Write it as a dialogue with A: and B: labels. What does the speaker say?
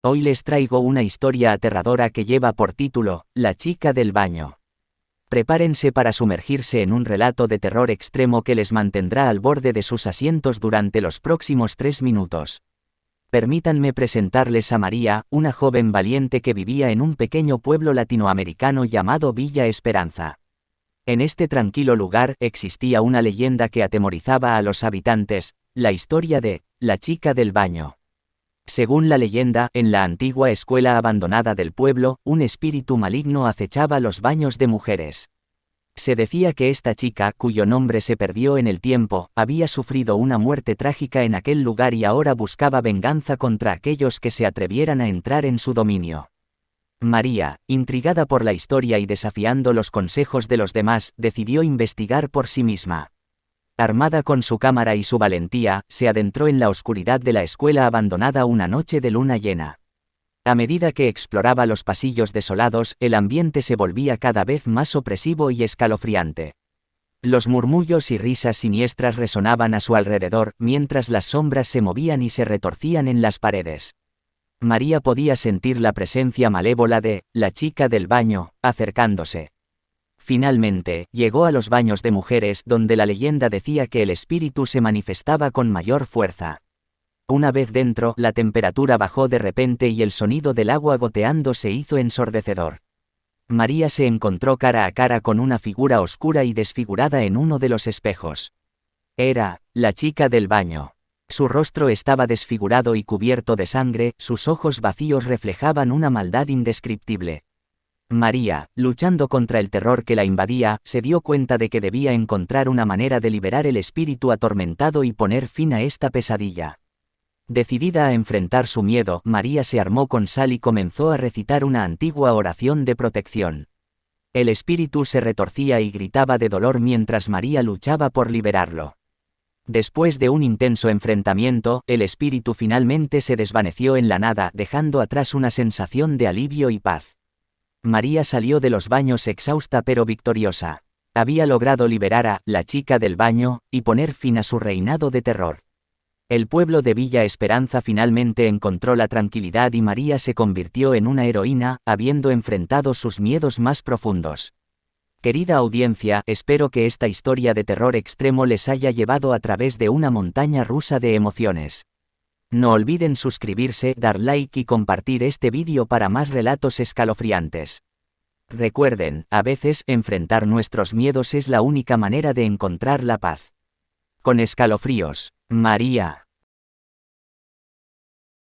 A: Hoy les traigo una historia aterradora que lleva por título, La chica del baño. Prepárense para sumergirse en un relato de terror extremo que les mantendrá al borde de sus asientos durante los próximos 3 minutos. Permítanme presentarles a María, una joven valiente que vivía en un pequeño pueblo latinoamericano llamado Villa Esperanza. En este tranquilo lugar existía una leyenda que atemorizaba a los habitantes, la historia de La chica del baño. Según la leyenda, en la antigua escuela abandonada del pueblo, un espíritu maligno acechaba los baños de mujeres. Se decía que esta chica, cuyo nombre se perdió en el tiempo, había sufrido una muerte trágica en aquel lugar y ahora buscaba venganza contra aquellos que se atrevieran a entrar en su dominio. María, intrigada por la historia y desafiando los consejos de los demás, decidió investigar por sí misma. Armada con su cámara y su valentía, se adentró en la oscuridad de la escuela abandonada una noche de luna llena. A medida que exploraba los pasillos desolados, el ambiente se volvía cada vez más opresivo y escalofriante. Los murmullos y risas siniestras resonaban a su alrededor, mientras las sombras se movían y se retorcían en las paredes. María podía sentir la presencia malévola de la chica del baño, acercándose. Finalmente, llegó a los baños de mujeres donde la leyenda decía que el espíritu se manifestaba con mayor fuerza. Una vez dentro, la temperatura bajó de repente y el sonido del agua goteando se hizo ensordecedor. María se encontró cara a cara con una figura oscura y desfigurada en uno de los espejos. Era la chica del baño. Su rostro estaba desfigurado y cubierto de sangre, sus ojos vacíos reflejaban una maldad indescriptible. María, luchando contra el terror que la invadía, se dio cuenta de que debía encontrar una manera de liberar el espíritu atormentado y poner fin a esta pesadilla. Decidida a enfrentar su miedo, María se armó con sal y comenzó a recitar una antigua oración de protección. El espíritu se retorcía y gritaba de dolor mientras María luchaba por liberarlo. Después de un intenso enfrentamiento, el espíritu finalmente se desvaneció en la nada, dejando atrás una sensación de alivio y paz. María salió de los baños exhausta pero victoriosa. Había logrado liberar a la chica del baño y poner fin a su reinado de terror. El pueblo de Villa Esperanza finalmente encontró la tranquilidad y María se convirtió en una heroína, habiendo enfrentado sus miedos más profundos. Querida audiencia, espero que esta historia de terror extremo les haya llevado a través de una montaña rusa de emociones. No olviden suscribirse, dar like y compartir este vídeo para más relatos escalofriantes. Recuerden, a veces, enfrentar nuestros miedos es la única manera de encontrar la paz. Con escalofríos, María.